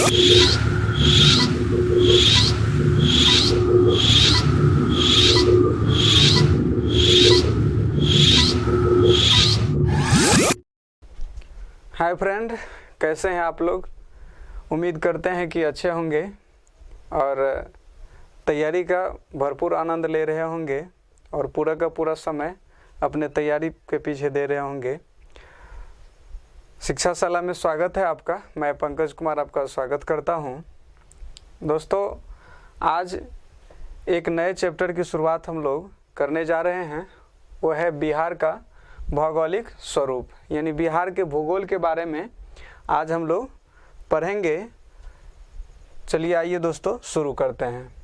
Hi friend, कैसे हैं आप लोग। उम्मीद करते हैं कि अच्छे होंगे और तैयारी का भरपूर आनंद ले रहे होंगे और पूरा का पूरा समय अपने तैयारी के पीछे दे रहे होंगे। शिक्षा शाला में स्वागत है आपका। मैं पंकज कुमार आपका स्वागत करता हूं। दोस्तों, आज एक नए चैप्टर की शुरुआत हम लोग करने जा रहे हैं। वो है बिहार का भौगोलिक स्वरूप, यानी बिहार के भूगोल के बारे में आज हम लोग पढ़ेंगे। चलिए आइए दोस्तों शुरू करते हैं।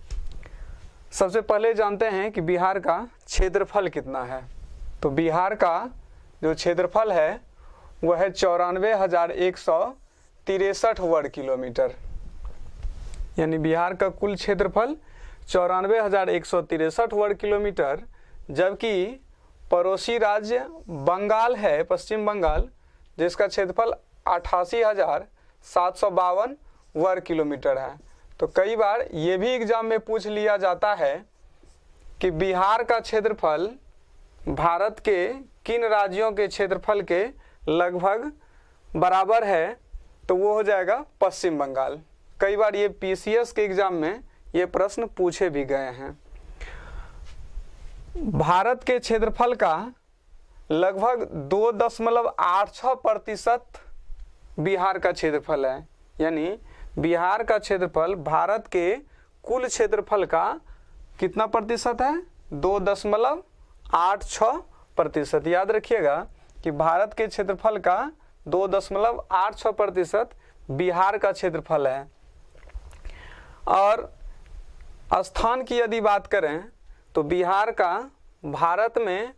सबसे पहले जानते हैं कि बिहार का क्षेत्रफल कितना है। तो बिहार का जो क्षेत्रफल है वह है 94,163 वर्ग किलोमीटर, यानी बिहार का कुल क्षेत्रफल 94,163 वर्ग किलोमीटर। जबकि पड़ोसी राज्य बंगाल है, पश्चिम बंगाल, जिसका क्षेत्रफल 88,752 वर्ग किलोमीटर है। तो कई बार ये भी एग्जाम में पूछ लिया जाता है कि बिहार का क्षेत्रफल भारत के किन राज्यों के क्षेत्रफल के लगभग बराबर है, तो वो हो जाएगा पश्चिम बंगाल। कई बार ये पीसीएस के एग्जाम में ये प्रश्न पूछे भी गए हैं। भारत के क्षेत्रफल का लगभग 2.86% बिहार का क्षेत्रफल है, यानी बिहार का क्षेत्रफल भारत के कुल क्षेत्रफल का कितना प्रतिशत है? 2.86%। याद रखिएगा कि भारत के क्षेत्रफल का 2.86% बिहार का क्षेत्रफल है। और स्थान की यदि बात करें तो बिहार का भारत में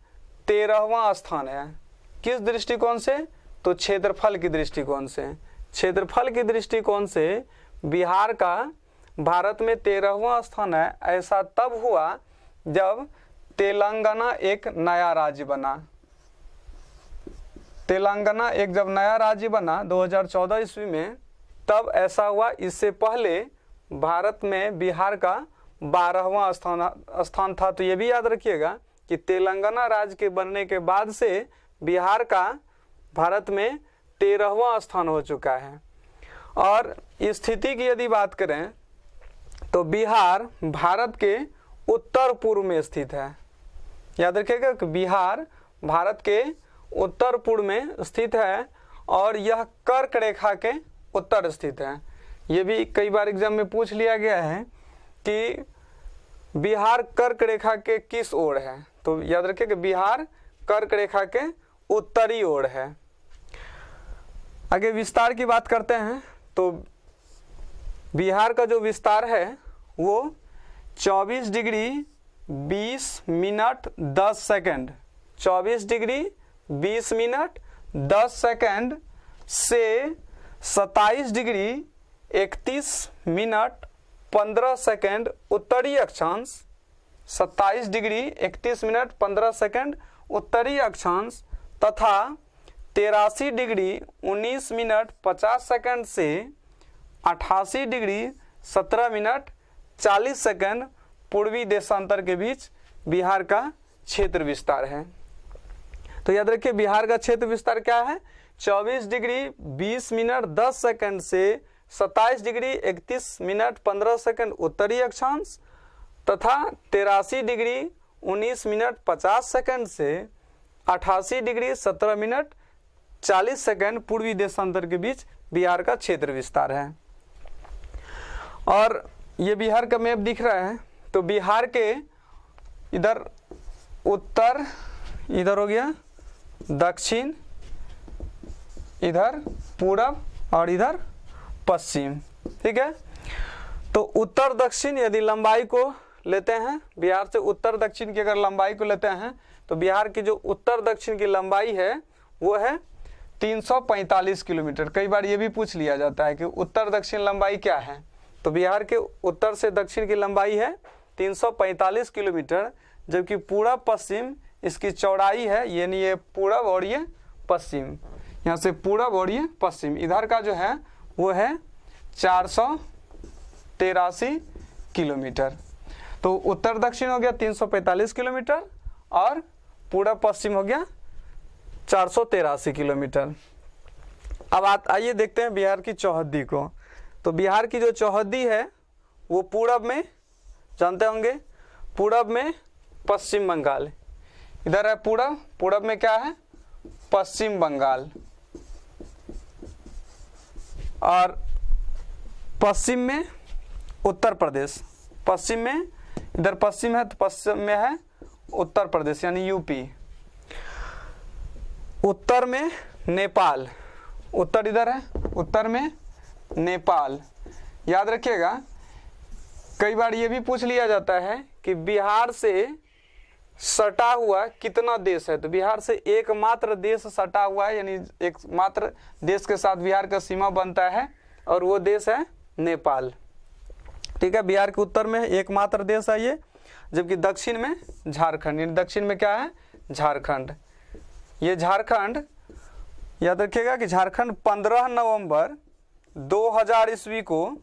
13वां स्थान है। किस दृष्टिकोण से? तो क्षेत्रफल की दृष्टिकोण से। क्षेत्रफल की दृष्टिकोण से बिहार का भारत में 13वां स्थान है। ऐसा तब हुआ जब तेलंगाना एक नया राज्य बना। तेलंगाना एक जब नया राज्य बना 2014 ईस्वी में, तब ऐसा हुआ। इससे पहले भारत में बिहार का 12वां स्थान था। तो ये भी याद रखिएगा कि तेलंगाना राज्य के बनने के बाद से बिहार का भारत में 13वां स्थान हो चुका है। और स्थिति की यदि बात करें तो बिहार भारत के उत्तर पूर्व में स्थित है। याद रखिएगा कि बिहार भारत के उत्तर पूर्व में स्थित है और यह कर्क रेखा के उत्तर स्थित है। ये भी कई बार एग्जाम में पूछ लिया गया है कि बिहार कर्क रेखा के किस ओर है। तो याद रखिए कि बिहार कर्क रेखा के उत्तरी ओर है। आगे विस्तार की बात करते हैं तो बिहार का जो विस्तार है वो 24 degree 20 minute 10 second 24 degree 20 minute 10 second से 27 डिग्री 31 मिनट 15 सेकंड उत्तरी अक्षांश, 27 डिग्री 31 मिनट 15 सेकंड उत्तरी अक्षांश तथा 83 डिग्री 19 मिनट 50 सेकंड से 88 डिग्री 17 मिनट 40 सेकंड पूर्वी देशांतर के बीच बिहार का क्षेत्र विस्तार है। तो याद रखिए बिहार का क्षेत्र विस्तार क्या है? 24 डिग्री 20 मिनट 10 सेकंड से 27 डिग्री 31 मिनट 15 सेकंड उत्तरी अक्षांश तथा 83 डिग्री 19 मिनट 50 सेकंड से 88 डिग्री 17 मिनट 40 सेकंड पूर्वी देशांतर के बीच बिहार का क्षेत्र विस्तार है। और ये बिहार का मैप दिख रहा है। तो बिहार के इधर उत्तर, इधर हो गया दक्षिण, इधर पूरब और इधर पश्चिम। ठीक है। तो उत्तर दक्षिण यदि लंबाई को लेते हैं, बिहार से उत्तर दक्षिण की अगर लंबाई को लेते हैं तो बिहार की जो उत्तर दक्षिण की लंबाई है वो है 345 किलोमीटर। कई बार ये भी पूछ लिया जाता है कि उत्तर दक्षिण लंबाई क्या है। तो बिहार के उत्तर से दक्षिण की लंबाई है 345 किलोमीटर, जबकि पूरब पश्चिम इसकी चौड़ाई है, यानी ये पूरब और ये पश्चिम, यहाँ से पूरब और ये पश्चिम, इधर का जो है वो है 483 किलोमीटर। तो उत्तर दक्षिण हो गया 345 किलोमीटर और पूरब पश्चिम हो गया 483 किलोमीटर। अब आइए देखते हैं बिहार की चौहद्दी को। तो बिहार की जो चौहद्दी है वो पूरब में, जानते होंगे, पूरब में पश्चिम बंगाल, इधर है पूरब, पूरब में क्या है, पश्चिम बंगाल, और पश्चिम में उत्तर प्रदेश, पश्चिम में, इधर पश्चिम है तो पश्चिम में है उत्तर प्रदेश यानी यूपी, उत्तर में नेपाल, उत्तर इधर है, उत्तर में नेपाल। याद रखिएगा, कई बार ये भी पूछ लिया जाता है कि बिहार से सटा हुआ कितना देश है। तो बिहार से एकमात्र देश सटा हुआ है, यानी एकमात्र देश के साथ बिहार का सीमा बनता है और वो देश है नेपाल। ठीक है, बिहार के उत्तर में एकमात्र देश है ये, जबकि दक्षिण में झारखंड, यानी दक्षिण में क्या है, झारखंड। ये झारखंड, याद रखिएगा कि झारखंड 15 नवंबर 2000 ईस्वी को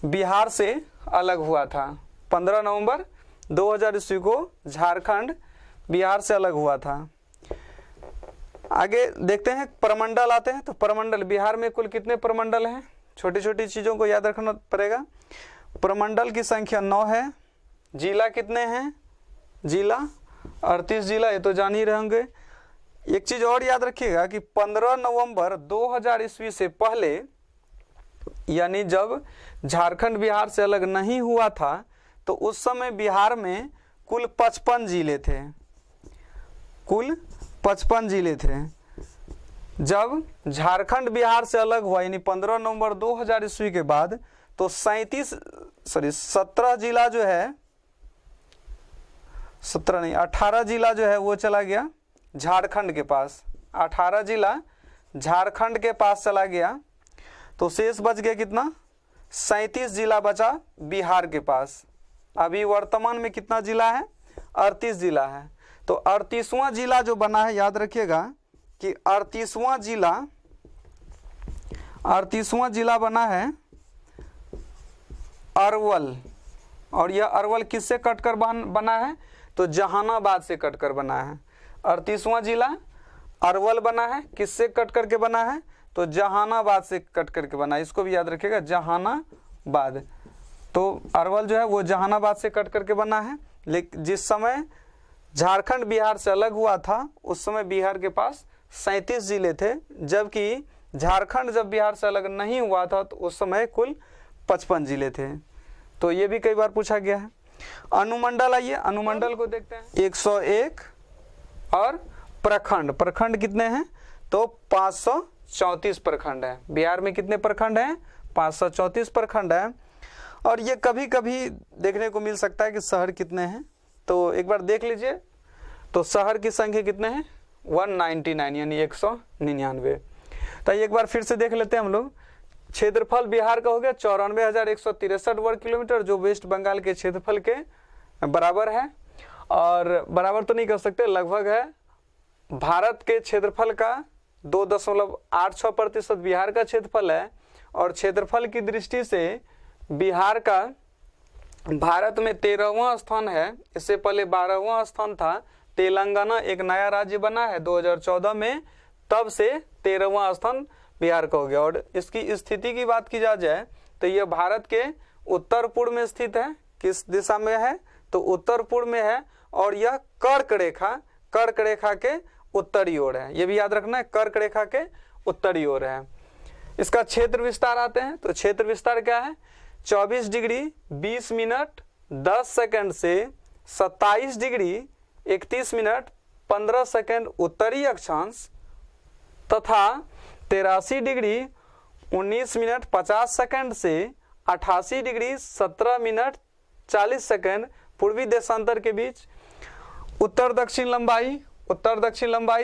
बिहार से अलग हुआ था। 15 नवंबर 2000 ईस्वी को झारखंड बिहार से अलग हुआ था। आगे देखते हैं, प्रमंडल आते हैं। तो प्रमंडल, बिहार में कुल कितने प्रमंडल हैं, छोटी छोटी चीज़ों को याद रखना पड़ेगा। प्रमंडल की संख्या 9 है। जिला कितने हैं, जिला 38 जिला, ये तो जान ही रहेंगे। एक चीज़ और याद रखिएगा कि 15 नवंबर 2000 ईस्वी से पहले, यानी जब झारखंड बिहार से अलग नहीं हुआ था, तो उस समय बिहार में कुल 55 जिले थे, कुल 55 जिले थे। जब झारखंड बिहार से अलग हुआ यानी 15 नवंबर 2000 ईस्वी के बाद, तो 17 जिला जो है, 17 नहीं 18 जिला जो है वो चला गया झारखंड के पास, 18 जिला झारखंड के पास चला गया। तो शेष बच गया कितना, 37 जिला बचा बिहार के पास। अभी वर्तमान में कितना जिला है, 38 जिला है। तो 38वां जिला जो बना है, याद रखिएगा कि 38वां जिला बना है अरवल। और यह अरवल किससे कटकर बना है, तो जहानाबाद से कटकर बना है। 38वां जिला अरवल बना है, किससे कट करके बना है, तो जहानाबाद से कट करके बना है। इसको भी याद रखिएगा, जहानाबाद। तो अरवल जो है वो जहानाबाद से कट करके बना है। लेकिन जिस समय झारखंड बिहार से अलग हुआ था, उस समय बिहार के पास 37 जिले थे, जबकि झारखंड जब बिहार से अलग नहीं हुआ था तो उस समय कुल 55 जिले थे। तो ये भी कई बार पूछा गया है। अनुमंडल, आइए अनुमंडल को देखते हैं। 101 और प्रखंड, प्रखंड कितने हैं, तो 534 प्रखंड है। बिहार में कितने प्रखंड हैं, 534 प्रखंड है। और ये कभी कभी देखने को मिल सकता है कि शहर कितने हैं, तो एक बार देख लीजिए। तो शहर की संख्या कितने हैं, 199 यानी 199। तो एक बार फिर से देख लेते हैं हम लोग। क्षेत्रफल बिहार का हो गया 94,163 वर्ग किलोमीटर, जो वेस्ट बंगाल के क्षेत्रफल के बराबर है। और बराबर तो नहीं कर सकते, लगभग है। भारत के क्षेत्रफल का 2.86% बिहार का क्षेत्रफल है। और क्षेत्रफल की दृष्टि से बिहार का भारत में 13वां स्थान है। इससे पहले 12वां स्थान था। तेलंगाना एक नया राज्य बना है 2014 में, तब से 13वां स्थान बिहार का हो गया। और इसकी स्थिति की बात की जाए तो यह भारत के उत्तर पूर्व में स्थित है। किस दिशा में है, तो उत्तर पूर्व में है। और यह कर्क रेखा के उत्तरी ओर है। यह भी याद रखना है, कर्क रेखा के उत्तरी ओर है। इसका क्षेत्र विस्तार आते हैं। तो क्षेत्र विस्तार क्या है, 24 डिग्री 20 मिनट 10 सेकंड से 27 डिग्री 31 मिनट 15 सेकंड उत्तरी अक्षांश तथा 83 डिग्री 19 मिनट 50 सेकंड से 88 डिग्री 17 मिनट 40 सेकंड पूर्वी देशांतर के बीच। उत्तर दक्षिण लंबाई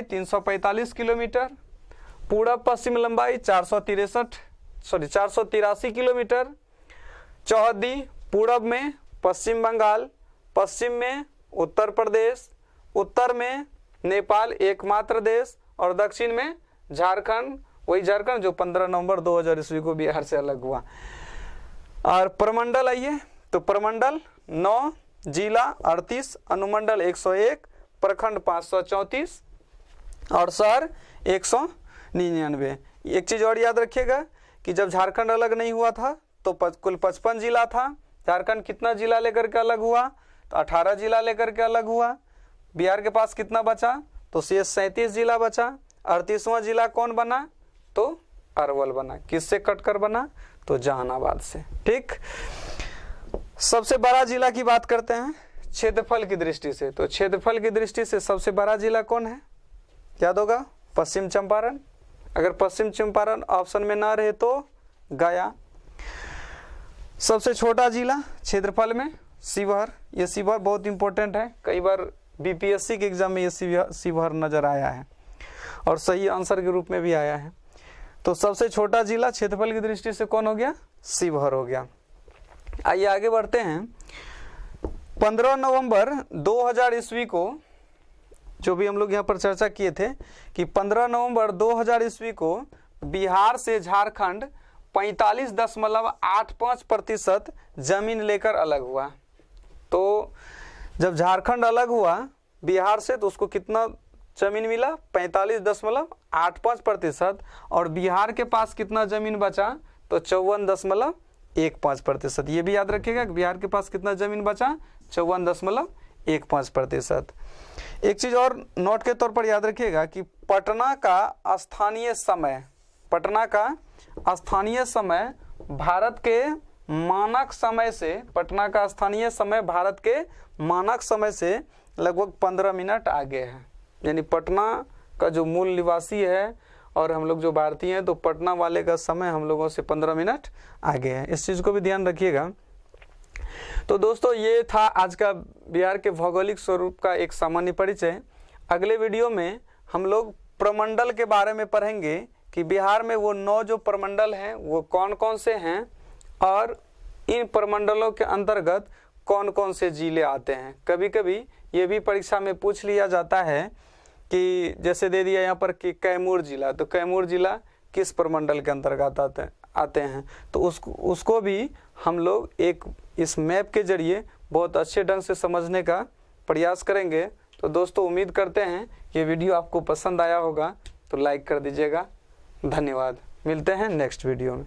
345 किलोमीटर, पूरब पश्चिम लंबाई 483 किलोमीटर। चौहद्दी, पूरब में पश्चिम बंगाल, पश्चिम में उत्तर प्रदेश, उत्तर में नेपाल एकमात्र देश, और दक्षिण में झारखंड, वही झारखंड जो 15 नवंबर 2000 ईस्वी को बिहार से अलग हुआ। और प्रमंडल आइए, तो प्रमंडल 9, जिला 38, अनुमंडल 101, प्रखंड 534 और शहर 199। एक चीज़ और याद रखिएगा कि जब झारखंड अलग नहीं हुआ था तो कुल 55 जिला था। झारखंड कितना जिला लेकर के अलग हुआ? तो 18 जिला लेकर के अलग हुआ। बिहार के पास कितना बचा? तो शेष 37 जिला बचा। 38वां जिला कौन बना? तो अरवल बना। किससे कटकर बना? तो जहानाबाद से। ठीक, सबसे बड़ा जिला की बात करते हैं क्षेत्रफल की दृष्टि से। तो क्षेत्रफल की दृष्टि से सबसे बड़ा जिला कौन है? याद होगा, पश्चिम चंपारण। अगर पश्चिम चंपारण ऑप्शन में ना रहे तो गया। सबसे छोटा जिला क्षेत्रफल में शिवहर। ये शिवहर बहुत इंपॉर्टेंट है, कई बार बीपीएससी के एग्जाम में ये शिवहर नजर आया है और सही आंसर के रूप में भी आया है। तो सबसे छोटा जिला क्षेत्रफल की दृष्टि से कौन हो गया? शिवहर हो गया। आइए आगे बढ़ते हैं। 15 नवंबर 2000 ईस्वी को, जो भी हम लोग यहाँ पर चर्चा किए थे कि 15 नवंबर 2000 ईस्वी को बिहार से झारखंड 45.85% जमीन लेकर अलग हुआ। तो जब झारखंड अलग हुआ बिहार से तो उसको कितना जमीन मिला? 45.85%। और बिहार के पास कितना जमीन बचा? तो 54.15%। ये भी याद रखिएगा कि बिहार के पास कितना जमीन बचा? 54.15%। एक चीज और नोट के तौर पर याद रखिएगा कि पटना का स्थानीय समय भारत के मानक समय से, पटना का स्थानीय समय भारत के मानक समय से लगभग 15 मिनट आगे है। यानी पटना का जो मूल निवासी है और हम लोग जो भारतीय हैं, तो पटना वाले का समय हम लोगों से 15 मिनट आगे है। इस चीज़ को भी ध्यान रखिएगा। तो दोस्तों ये था आज का बिहार के भौगोलिक स्वरूप का एक सामान्य परिचय। अगले वीडियो में हम लोग प्रमंडल के बारे में पढ़ेंगे कि बिहार में वो 9 जो प्रमंडल हैं वो कौन कौन से हैं और इन प्रमंडलों के अंतर्गत कौन कौन से जिले आते हैं। कभी कभी ये भी परीक्षा में पूछ लिया जाता है कि जैसे दे दिया यहाँ पर कि कैमूर जिला, तो कैमूर जिला किस प्रमंडल के अंतर्गत आते हैं। तो उसको भी हम लोग एक इस मैप के जरिए बहुत अच्छे ढंग से समझने का प्रयास करेंगे। तो दोस्तों उम्मीद करते हैं ये वीडियो आपको पसंद आया होगा, तो लाइक कर दीजिएगा। धन्यवाद। मिलते हैं नेक्स्ट वीडियो में।